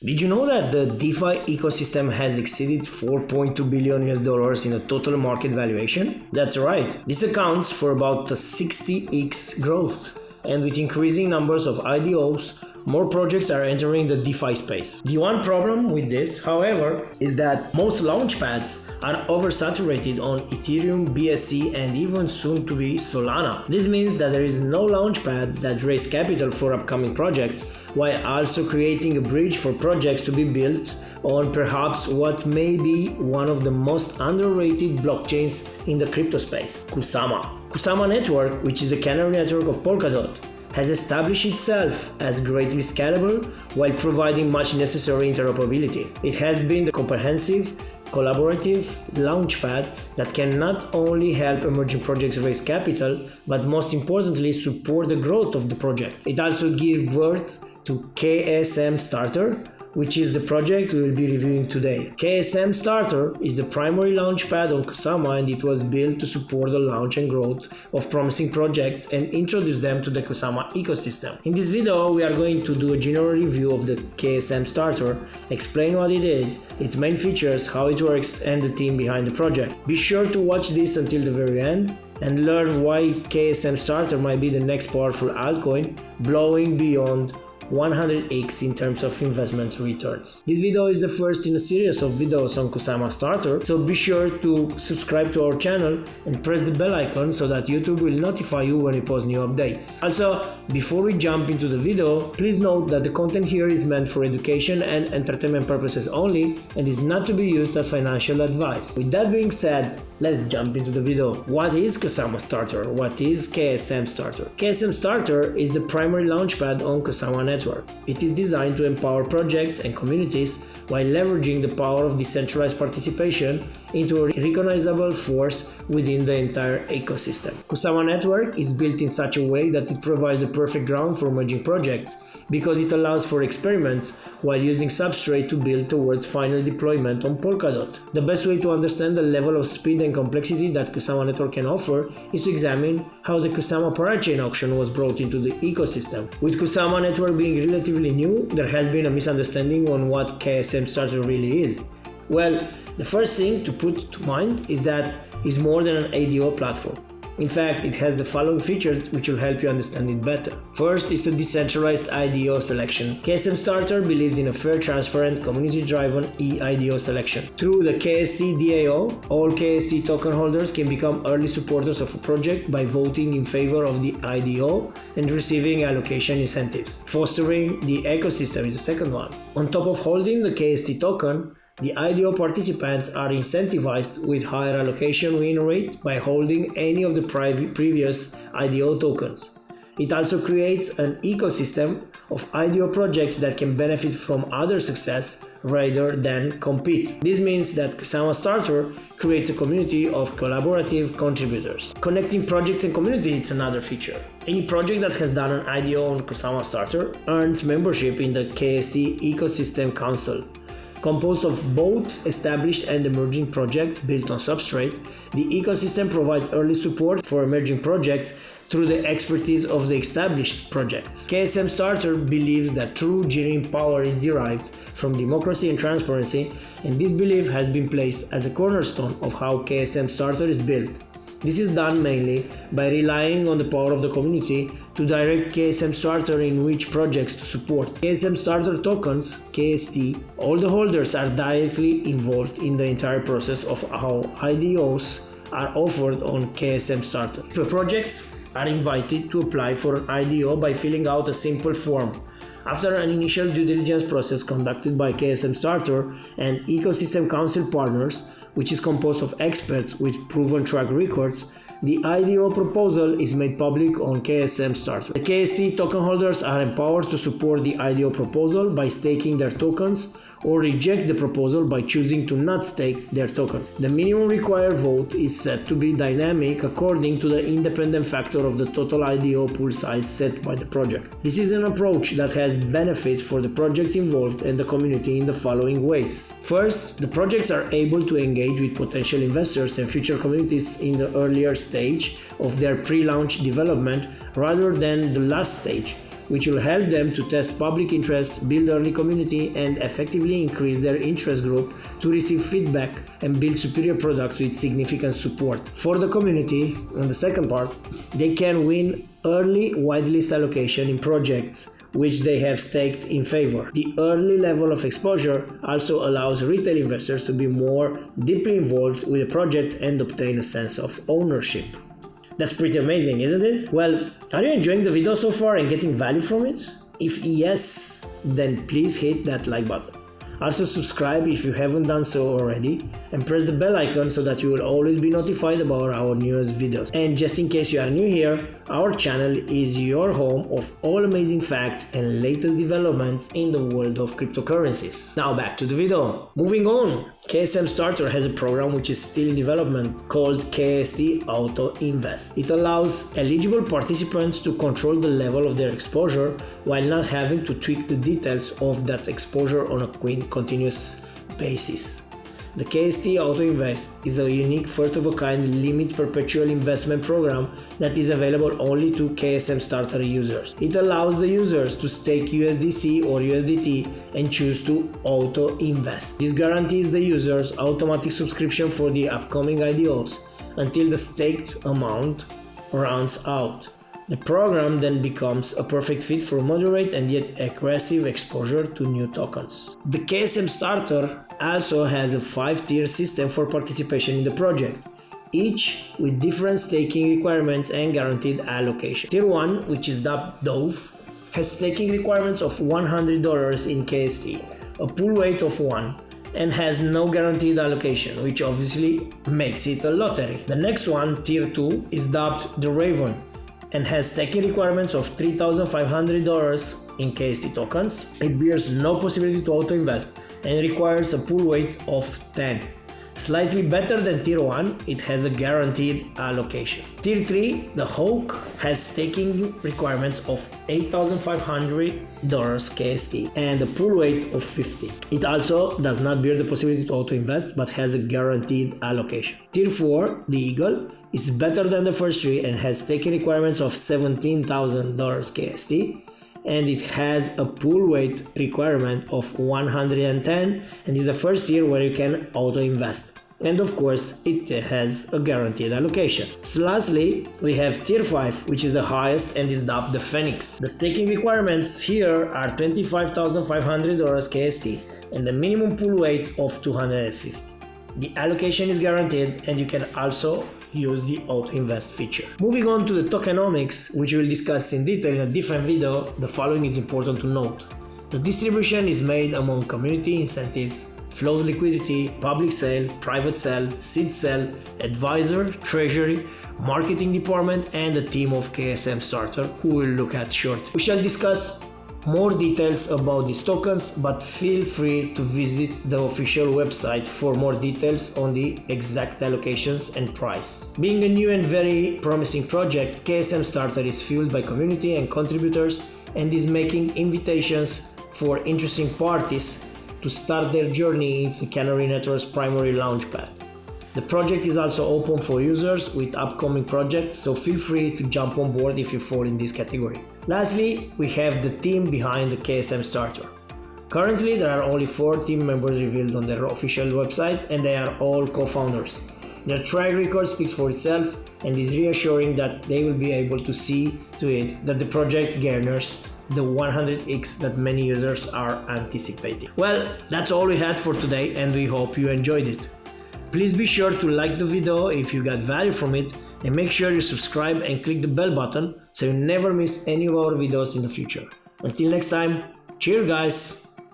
Did you know that the DeFi ecosystem has exceeded $4.2 billion in a total market valuation? That's right, this accounts for about a 60x growth, and with increasing numbers of IDOs, more projects are entering the DeFi space. The one problem with this, however, is that most launchpads are oversaturated on Ethereum, BSC, and even soon to be Solana. This means that there is no launchpad that raises capital for upcoming projects, while also creating a bridge for projects to be built on perhaps what may be one of the most underrated blockchains in the crypto space, Kusama. Kusama Network, which is the canary network of Polkadot, has established itself as greatly scalable while providing much necessary interoperability. It has been the comprehensive, collaborative launchpad that can not only help emerging projects raise capital, but most importantly support the growth of the project. It also gives birth to KSM Starter, which is the project we will be reviewing today. KSM Starter is the primary launchpad on Kusama, and it was built to support the launch and growth of promising projects and introduce them to the Kusama ecosystem. In this video, we are going to do a general review of the KSM Starter, explain what it is, its main features, how it works, and the team behind the project. Be sure to watch this until the very end and learn why KSM Starter might be the next powerful altcoin, blowing beyond 100x in terms of investment returns. This video is the first in a series of videos on Kusama Starter, so be sure to subscribe to our channel and press the bell icon so that YouTube will notify you when we post new updates. Also, before we jump into the video, please note that the content here is meant for education and entertainment purposes only and is not to be used as financial advice. With that being said, let's jump into the video. What is Kusama Starter? What is KSM Starter? KSM Starter is the primary launchpad on Kusama Network. It is designed to empower projects and communities while leveraging the power of decentralized participation into a recognizable force within the entire ecosystem. Kusama Network is built in such a way that it provides the perfect ground for emerging projects because it allows for experiments while using Substrate to build towards final deployment on Polkadot. The best way to understand the level of speed and complexity that Kusama Network can offer is to examine how the Kusama Parachain auction was brought into the ecosystem. With Kusama Network being relatively new, there has been a misunderstanding on what KSM Starter really is. Well, the first thing to put to mind is that it's more than an IDO platform. In fact, it has the following features which will help you understand it better. First, it's a decentralized IDO selection. KSM Starter believes in a fair, transparent, community-driven eIDO selection. Through the KST DAO, all KST token holders can become early supporters of a project by voting in favor of the IDO and receiving allocation incentives. Fostering the ecosystem is the second one. On top of holding the KST token, the IDO participants are incentivized with higher allocation win rate by holding any of the previous IDO tokens. It also creates an ecosystem of IDO projects that can benefit from other success rather than compete. This means that Kusama Starter creates a community of collaborative contributors. Connecting projects and community is another feature. Any project that has done an IDO on Kusama Starter earns membership in the KST Ecosystem Council. Composed of both established and emerging projects built on Substrate, the ecosystem provides early support for emerging projects through the expertise of the established projects. KSM Starter believes that true genuine power is derived from democracy and transparency, and this belief has been placed as a cornerstone of how KSM Starter is built. This is done mainly by relying on the power of the community to direct KSM Starter in which projects to support. KSM Starter tokens, KST, all the holders are directly involved in the entire process of how IDOs are offered on KSM Starter. The projects are invited to apply for an IDO by filling out a simple form. After an initial due diligence process conducted by KSM Starter and Ecosystem Council partners, which is composed of experts with proven track records, the IDO proposal is made public on KSM Starter. The KST token holders are empowered to support the IDO proposal by staking their tokens or reject the proposal by choosing to not stake their token. The minimum required vote is set to be dynamic according to the independent factor of the total IDO pool size set by the project. This is an approach that has benefits for the projects involved and the community in the following ways. First, the projects are able to engage with potential investors and future communities in the earlier stage of their pre-launch development rather than the last stage, which will help them to test public interest, build early community, and effectively increase their interest group to receive feedback and build superior products with significant support. For the community, on the second part, they can win early whitelist allocation in projects which they have staked in favor. The early level of exposure also allows retail investors to be more deeply involved with the project and obtain a sense of ownership. That's pretty amazing, isn't it? Well, are you enjoying the video so far and getting value from it? If yes, then please hit that like button. Also subscribe if you haven't done so already, and press the bell icon so that you will always be notified about our newest videos. And just in case you are new here, our channel is your home of all amazing facts and latest developments in the world of cryptocurrencies. Now back to the video. Moving on, KSM Starter has a program which is still in development called KST Auto Invest. It allows eligible participants to control the level of their exposure while not having to tweak the details of that exposure on a continuous basis. The KST Auto Invest is a unique first-of-a-kind limit perpetual investment program that is available only to KSM Starter users. It allows the users to stake USDC or USDT and choose to auto-invest. This guarantees the users automatic subscription for the upcoming IDOs until the staked amount runs out. The program then becomes a perfect fit for moderate and yet aggressive exposure to new tokens. The KSM Starter also has a 5-tier system for participation in the project, each with different staking requirements and guaranteed allocation. Tier 1, which is dubbed Dove, has staking requirements of $100 in KST, a pool weight of 1, and has no guaranteed allocation, which obviously makes it a lottery. The next one, Tier 2, is dubbed the Raven, and has staking requirements of $3,500 in KST tokens. It bears no possibility to auto-invest and requires a pool weight of 10. Slightly better than Tier 1, it has a guaranteed allocation. Tier 3, the Hawk, has staking requirements of $8,500 KST and a pool weight of 50. It also does not bear the possibility to auto-invest but has a guaranteed allocation. Tier 4, the Eagle, is better than the first 3 and has staking requirements of $17,000 KST, and it has a pool weight requirement of 110 and is the first tier where you can auto-invest. And of course, it has a guaranteed allocation. So lastly, we have Tier 5, which is the highest and is dubbed the Phoenix. The staking requirements here are $25,500 KST and the minimum pool weight of 250. The allocation is guaranteed and you can also use the auto-invest feature. Moving on to the tokenomics, which we'll discuss in detail in a different video, the following is important to note. The distribution is made among community incentives, float liquidity, public sale, private sale, seed sale, advisor, treasury, marketing department, and a team of KSM Starter, who we'll look at shortly. We shall discuss more details about these tokens, but feel free to visit the official website for more details on the exact allocations and price. Being a new and very promising project, KSM Starter is fueled by community and contributors and is making invitations for interesting parties to start their journey into the Canary Network's primary launchpad. The project is also open for users with upcoming projects, so feel free to jump on board if you fall in this category. Lastly, we have the team behind the KSM Starter. Currently, there are only 4 team members revealed on their official website, and they are all co-founders. Their track record speaks for itself and is reassuring that they will be able to see to it that the project garners the 100x that many users are anticipating. Well, that's all we had for today, and we hope you enjoyed it. Please be sure to like the video if you got value from it, and make sure you subscribe and click the bell button so you never miss any of our videos in the future. Until next time, cheers guys!